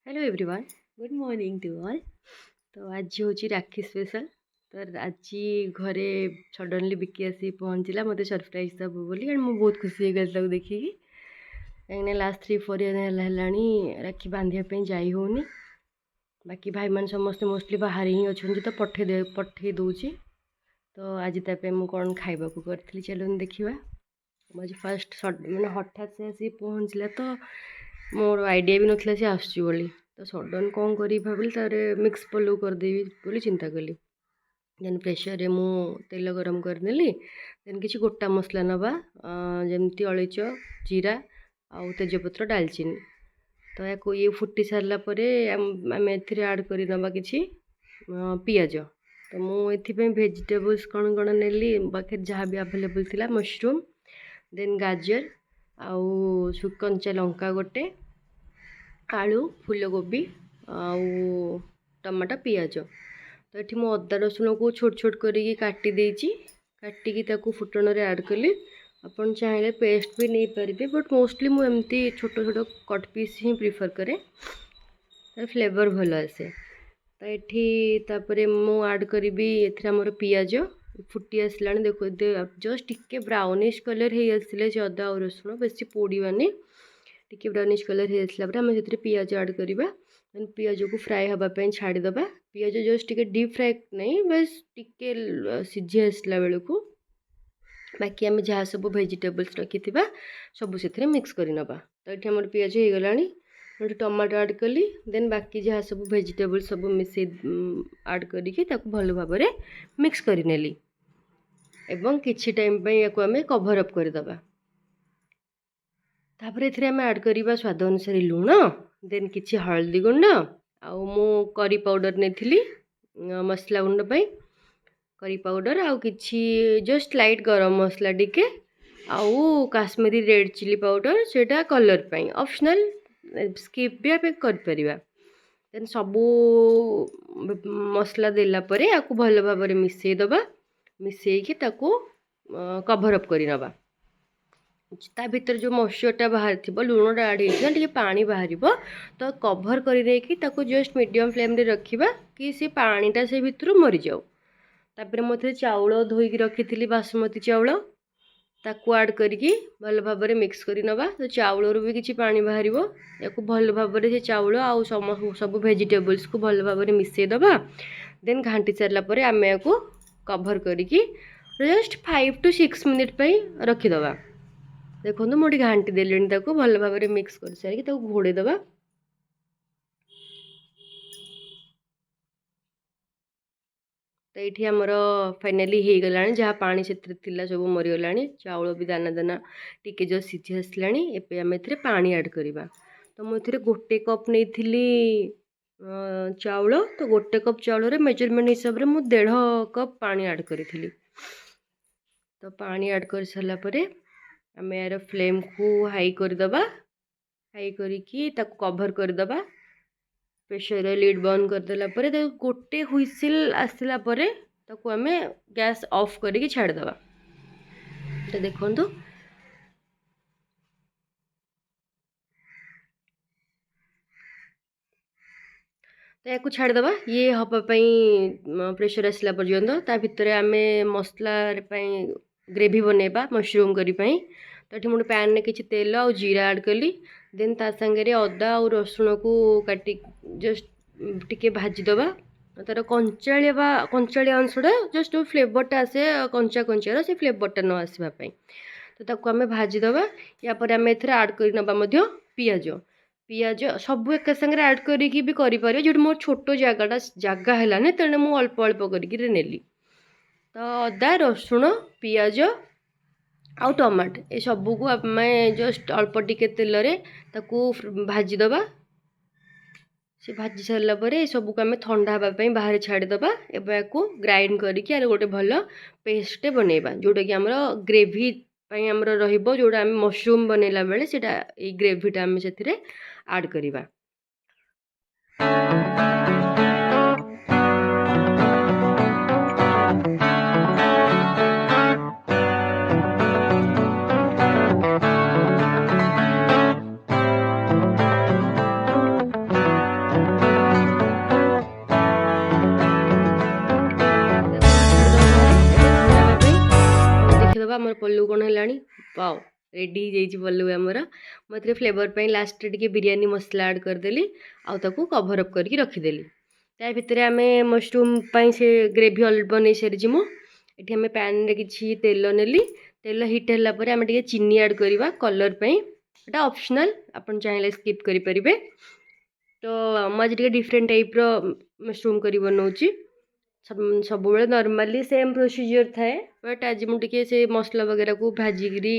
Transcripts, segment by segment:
Hello everyone good morning to all. तो आज हूँ राखी स्पेशल। तो आज घरे सडनली बिकी आसी पहुँचला मत सरप्राइज दब बोली एंड मुझे बहुत खुशी हो देखिकी कहीं लास्ट 3-4 years राखी बांधापी जा होनी। बाकी भाई मान समस्ते मोस्टली बाहर ही अच्छा तो पठे दूची। तो आज ताप मुझे कौन खावा करी चलो देखा। मुझे फास्ट मैंने हठात से आसी पहुँचला तो मोर आइडिया भी नाला सी आसुच्ची तो सडन कौन करी भाविली तारे मिक्स पलौ करदेवी बोली चिंता कली। देन प्रेसर रे मु तेल गरम करदेली। देन किसी गोटा मसला नवा जमती अलैच जीरा आउ तेजपत्र डालचीनी। तो या ये फुटी सारा आम एड कर नवा कि पियाज। तो मुझे भेजिटेबल्स कौन कौन नेली पाखे जहाँ भी आवेलेबल थिला मशरूम देन गाजर आउ कंचा लंका गोटे आलू फूलकोबी आउ टमाटो पियाज। तो ये मु अदा रसुण को छोट छोट करी काटी देची काटिकी फुटण रे ऐड कली। अपन चाहिए पेस्ट भी नहीं पारे बट मोस्टली मुझे छोट छोट कट पीस ही प्रिफर करे फ्लेवर भल आसे। तो ये मु ऐड करी एमर पियाज फुटी आसला देखो जस्ट टिके ब्राउनिश कलर हो आसले अदा और रसुण बेसी पोड़ानी टिके ब्राउनिश कलर हो आसला आम से पियाज ऐड करवा। पियाज को फ्राए हाँपाई छाड़ीदे पियाज जस्ट टिके डीप फ्राए नहीं बस टिके सीझी आसला बेलू बाकी आम जहाँ सब भेजिटेबल्स रखी सब से मिक्स करना। तो ये आम पियाज हो गला गोटे टमाटो ऐड कली देन बाकी जहाँ सब भेजिटेबल्स सब मिसे ऐड करके भल भाव में मिक्स करनेली एवं किछि टाइम पे आम कभर अप करदे। तापर ये ऐड करवा स्वाद अनुसार लुण देन किछि हल्दी गुंड आउ मु करी पाउडर नहीं मसला गुंड पाई करी पाउडर आउ किछि जस्ट लाइट गरम मसला टिके आउ काश्मीरी रेड चिली पाउडर सेटा कलर पाई ऑप्शनल स्किप भी आप कर परिबा। देन सबू मसला देला परे आकु भल भाव में मिसई दबा मिसईकी ताकू कभर अप करी नबा। ता भीतर जो मॉइस्चरटा बाहर थी लुणटा ऐड होती पानी बाहर तो कभर कर जस्ट मीडियम फ्लेम रे रखिबा कि सी पानीटा से भितर मरी जाओ। तापर मते चाउल धोईकी रखी थी बासमती चाउल ताकू ऐड करके भल भाव में मिक्स कर नबा। तो चाउल भी किसी पानी बाहर या भल भाव में से चाउल आउ सब भेजिटेबल्स को भल भाव में मिसई दबा। देन घाटी सारापर आम या कभर करके जस्ट 5 to 6 मिनिट रखीदबा। देखो मुझे घाटी देली भल भाव में मिक्स कर सारी घोड़ेदबा। तो ये आमर फाइनाली हो गला जहाँ पानी से सब मरीगला चाउल भी दाना दाना टिके जो सीझी आसला आम ए पानी ऐड करवा। तो मुझे गोटे कप नहीं चाउल तो गोटे कप चाउल मेजरमेंट हिसाब से मुझे 1.5 कप पानी ऐड करी। तो पानी ऐड कर सारापर आम यार फ्लेम को हाई करदबा हाई करी कभर करदबा प्रेशर लिड बंद करदेला गोटे हुइसिल आसला आम गैस ऑफ करके छाड़दबा। तो देखो तो या छाड़दबा ये हाँपाई प्रेशर आसला पर्यंत ता भितर आम मसला ग्रेवी बनैबा मशरूम करी। तो ये मुझे पैन में किसी तेल और जीरा ऐड कली देन ता संगे अदा और रसुण को काटी जस्ट टिके भाजीदबा। तार कंचाड़िया अंशटा जस्ट फ्लेवरटा आसे कंचा कंचार से फ्लेवरटा न आसवाई तो आम भाजीदबा। यापर आम एड कर नबा पियाज पियाज सब एक संगे ऐड करके भी करें जो मोर छोट जगह है तेणु मुझे अल्प अल्प कर नेली। तो अदा रसुण पियाज आउ टमाट ये सबू को आम जस्ट अल्प टिके तेल भाजीदबा। से भाजी सारापर सबको आम ठंडा हाँपाई बाहर छाड़ीदबा एवं या ग्राइंड करके गोटे भल पेस्ट बनैबा जोटा कि आम ग्रेवी आमर रोटा आम मशरूम बनैला बेले से ग्रेवीटा आम से ऐड करवा। ହେଇଗଲାଣି। वाओ रेडी ହେଇଯାଇଛି ପଲଉ ଆମର। ମୁଁ ଏଥିରେ ଫ୍ଲେଭର୍ ପାଇଁ ଲାଷ୍ଟରେ ଟିକେ ବିରିୟାନୀ ମସଲା ଆଡ଼୍ କରିଦେଲି ଆଉ ତାକୁ କଭର୍ ଅପ୍ କରିକି ରଖିଦେଲି। ତା ଭିତରେ ଆମେ ମସରୁମ୍ ପାଇଁ ସେ ଗ୍ରେଭି ଅଲରେଡ଼ି ବନେଇ ସାରିଛି ମୁଁ। ଏଠି ଆମେ ପ୍ୟାନ୍ରେ କିଛି ତେଲ ନେଲି। ତେଲ ହିଟ୍ ହେଲା ପରେ ଆମେ ଟିକେ ଚିନି ଆଡ଼୍ କରିବା କଲର୍ ପାଇଁ। ଏଇଟା ଅପସନାଲ୍, ଆପଣ ଚାହିଁଲେ ସ୍କିପ୍ କରିପାରିବେ। ତ ମୁଁ ଆଜି ଟିକେ ଡିଫରେଣ୍ଟ ଟାଇପ୍ର ମସରୁମ୍ କରି ବନାଉଛି। ସବୁବେଳେ ନର୍ମାଲି ସେମ୍ ପ୍ରୋସିଜିଓର ଥାଏ, ବଟ୍ ଆଜି ମୁଁ ଟିକେ ସେ ମସଲା ବଗେରାକୁ ଭାଜିକିରି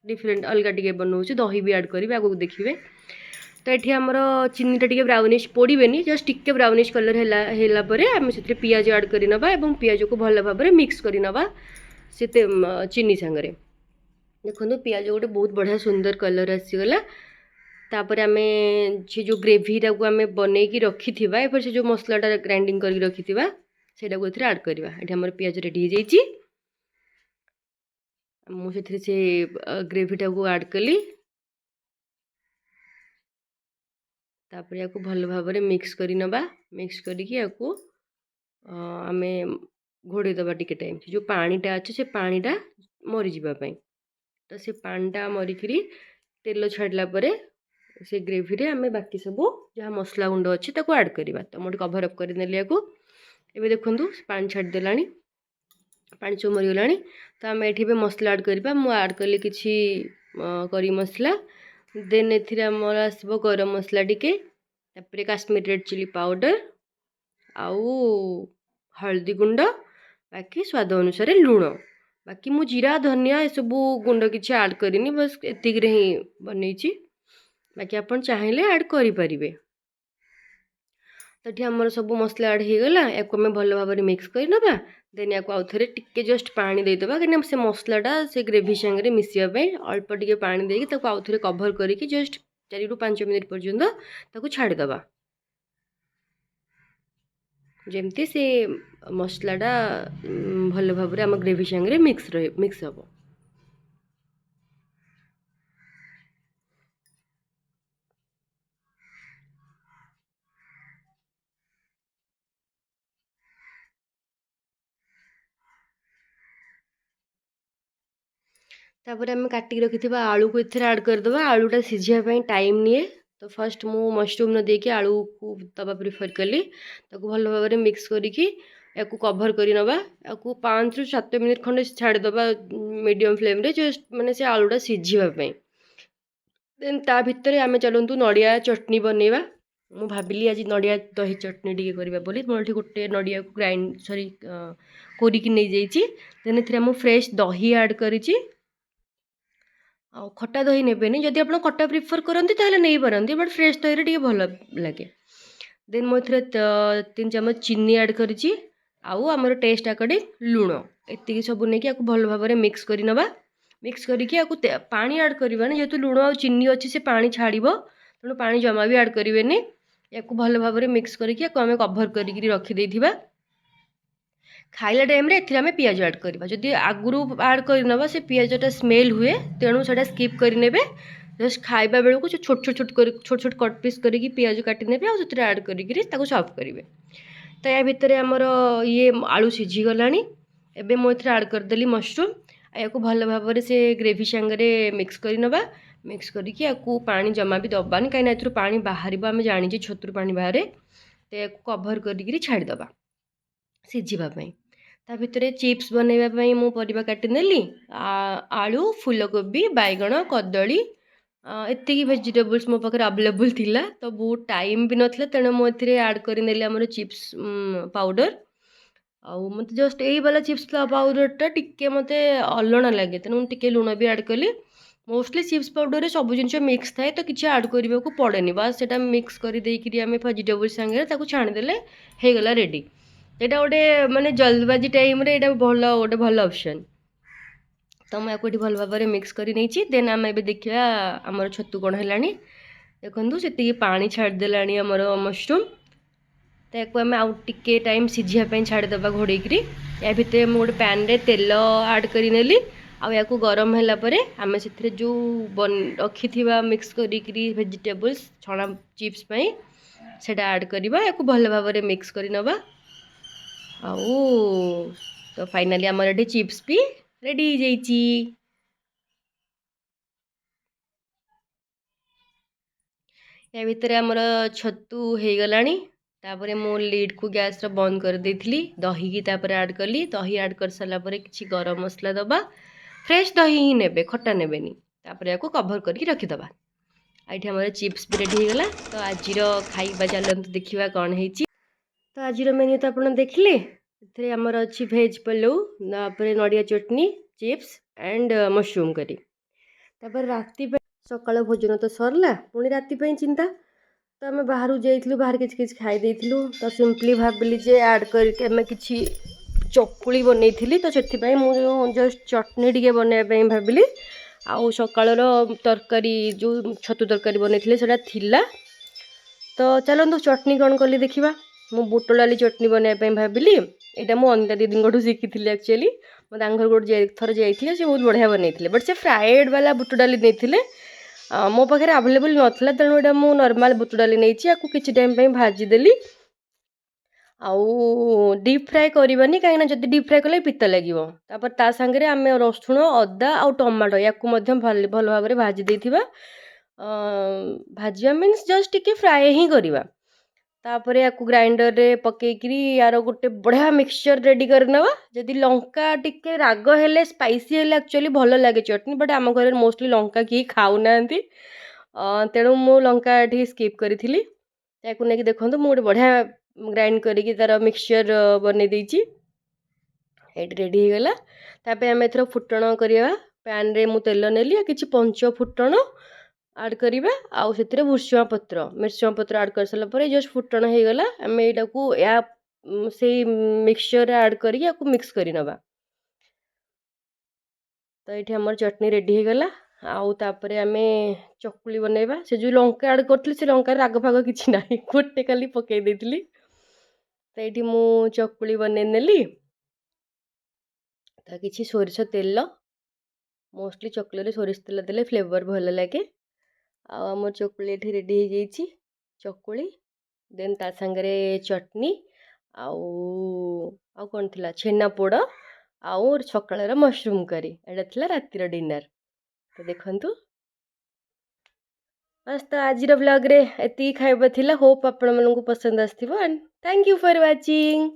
डिफरेंट अलग टे बनाऊँ। दही भी आड करी आगे देखिए। तो ये आमर चीनीटा टे ब्राउनिश पोड़े जस्ट टिके ब्राउनिश कलर है आम से पियाज आड कर पियाज को भल भाव में मिक्स करवा से चीनी सांगे देखो पियाज गोटे बहुत बढ़िया सुंदर कलर आसीगला। तापर आम से जो ग्रेवीटा को आम बनईकी रखी एपर से जो मसलाटा ग्राइंडिंग कर रखी से आड करवा। ये आम पियाज रेडी हो जाइए। मुझे से ग्रेवीटा को आड कली तापर या भल भाव में मिक्स कर नवा। मिक्स करके आम घोड़े दबा टिके टाइम जो पानीटा अच्छे से पानीटा मरी जावाई। तो से पानीटा मरिकी तेल छाड़ला से ग्रेवी रे आम बाकी सब जहाँ मसला गुंड अच्छे ताको आड करवा। तो मुझे कभर अप कर एबे देखु पानी छाड़देला पानी सब मरीगला। तो आम ये मसला आड करवा। मु आड कली किसी करी मसला देन एमर आसब गरम मसला टिके तापर काश्मीर रेड चिली पाउडर आउ हल्दी गुंड बाकी स्वाद अनुसार लुण। बाकी मु जीरा धनिया ये सब गुंड किसी आड करनी बस एतिक ही बनई। बाकी आप चाहिए आड करें। तो ये आमर सब मसला आड हो गला। या भल भाव में मिक्स करना। देन या आउ थे टिके जस्ट पानी देदेबा कहीं से मसलाटा से ग्रेवी सांगे मिसापी अल्प टिके पानी देकी आउ थे कभर करके जस्ट 4 ରୁ 5 मिनट पर्यंत छाड़देवा जमती से मसलाटा भल भाव में आम ग्रेवी सांगे मिक्स हम। तापर आम काटिक रखी आलू को इधर आड करदे। आलूटा सीझापी टाइम निए। तो फर्स्ट मु मशरूम न देकी आलू को दबा प्रिफर कली ताको भल भाव में मिक्स करके या कभर कर नवा। 5 ରୁ 7 मिनट खंडे छाड़देवा मीडियम फ्लेम रे जस्ट माने से आलूटा सीझापी। देन ता भितर आम चलतु नड़िया चटनी बनइबा। मु भाविली आज नड़िया दही चटनी टी करवा बोली मोर गोटे नड़िया को ग्राइंड सॉरी कोरिकी नहीं जाइए। देन एथरे मु फ्रेश दही ऐड करिछि। आ खट्टा दही नेबेनी जदि आप खट्टा प्रिफर करते ताहले नहीं पारती बट फ्रेश दही रे भल लगे। देन मुझे 3 चम्मच चीनी ऐड करिछि आउ आमर टेस्ट अकॉर्डिंग लुण एतिकी सब नहीं भल भाव में मिक्स करनवा। मिक्स करके पानी ऐड करवा जेहेतु लुण आ चीनी अच्छी से पानी छाड़ तेणु पानी जमा भी ऐड करेंगे। या भल भाव में मिक्स करके आम कभर करके रखीदे। खाइला टाइम रे एथिरे आमे पियाज ऐड करबा। जदि आगुरु ऐड करनबा से पियाजटा स्मेल हुए तेणु सेटा स्किप करिनेबे। जस्ट खाइबा बेलू को छोट छोट कट पीस करके पियाज काटिनेबे और सेथिरे ऐड करिकरी ताको सर्व करिवे। तो या भितर आमर ये आलू सीझी गलानी। एबे मो एथिरे ऐड करदेली मशरूम या भल भाव में से ग्रेवी सांगे मिक्स करनबा। मिक्स करके या पानी जमा भी दबानी कहीं एथुरु पानी बाहर आम जानी छतुर पानी बाहर। तो या कभर करके छाड़देवा सीझापी। ता भितर चिप्स बनवाई मु परिबा काटी नेली आलू फूलकोबी बैगण कदली एतिकी वेजिटेबल्स मो पाखे अवेलेबल थिला। तो बहुत टाइम भी नथिला तेणु मु एथिरे ऐड करनेली आमर चिप्स पाउडर आउ मत जस्ट यही वाला चिप्स पाउडरटा टिके मते अलणा लगे तेणु टिके लुण भी ऐड कली। मोस्टली चिप्स पाउडर रे सब जिन मिक्स थाए तो किसी ऐड करने को पड़ेनि बस से मिक्स कर देकी आम वेजिटेबल सांगे छाणीदेले हो गला रेडी। यहाँ गोटे माने जल्दबाजी टाइम रे यहाँ भल गोटे भल ऑप्शन। तो मुझे भल भाव में मिक्स कर नहीं। देन आम ए देखा आमर छतु कौन है देखो से पानी छाड़देला आमर मशरूम। तो या आम आउ टिके टाइम सीझापी छाड़देवा घोड़ेकी। या भितर मुझे गोटे पैन रे तेल ऐड करनेली या गरम है आम से जो रखी मिक्स करी वेजिटेबल्स छणा चिप्स से ऐड करवा या भल भाव में मिक्स करनवा। आउ तो फाइनली आमर ये चिप्स भी रेडी हो जाइए। या भितर आमर छतु हो गलानी तापर मु लिड को गैस बंद कर देइथिली दही की तापर ऐड कली दही ऐड कर सारा पर किसी गरम मसला दबा फ्रेश दही ही नेबे खट्टा नेबेनी तापर याको कभर करके रखिदबा। आइठी आमर चिप्स भी रेडी होगला। तो आजिर खाइबा चलते देखिबा कौन ହେଇଛି। तो आजिर मेन्यू तो आपन देखले एथरे आमर अछि भेज पलौ तापर नडिया चटनी चिप्स एंड मशरूम करी तापर राति पे सकाळ भोजन तो सरला पुणी राति पे चिंता तो आम बाहर जाइलु बाहर किसी खाई देइथिलु। तो सिंपली भाविली जे ऐड करके आम कि चकुली बनई तो से मुझे जस्ट चटनी टी बनवाई भाविली आउ सकाळर तरकारी जो छतु तरकारी बनई से थिला। तो चलतु चटनी कौन कली देखा मु बुट डाली चटनी बनवाई भाविली यहाँ मुझे अनिता दीदी शिखी एक्चुअली मो घर गोटे थर जाइए से बहुत बढ़िया बनई बट से फ्राएड वाला बुट डाली नहीं मो पाखे आवेलेबल नाला तेणु यहाँ मुझे नॉर्मल बुट डाली नहीं किसी टाइम भाजीदेली आउ डीप फ्राए करवानी कहीं जब डीप फ्राए कले पिता लगे तापर ता सांगे आम रसुण अदा आउ टमाटो या भल भाव में भाजी देथिबा भाजिया मीन्स जस्ट टिके फ्राए ही करवा तापर या ग्राइंडर रे पकईकरी यार गोटे बढ़िया मिक्सचर रेडी करना जदि लंका टिके राग हेले स्पाइसी हेले एक्चुअली भल लगे चटनी बट आम घर मोस्टली लंका किए खाऊना तेणु मु लंका स्किप करी नहीं देखो मुझे गोटे बढ़िया ग्राइंड करी तार मिक्सचर बनई देती रेडी हो गला। तापर आम एथर फुटण करवा पैन रे मु तेल नेली किसी पंच फुटण आड करवा आउ से भुर्सुआ पत्र आड कर सारा पर जस्ट फुटण हो गला आम यहाँ को या से मिक्सचर आड कर मिक्स कर नवा। तो ये आम चटनी रेडी हो गला आउ तापर आम चकुली बनैबा से जो लंका आड करथिली से लंका राग फाग किसी ना गोटे खाली पकई देइथिली। तो ये मु चकुली बनै नेली तो किसी सोरिष तेल मोस्टली चकुली सोरिष तेल देले फ्लेवर भल लगे आम चकुली ये रेडी हो जाइए चकुली देन ता सांगरे चटनी आउ कौन थिला छेना पोड़ आउ सकाळ मशरूम करी एटा थिला रातिर डिनर। तो देखंतु बस तो आज ब्लॉग रे एति खाइबा थिला होप आपण मनकु पसंद आस्थिबो and thank you for watching.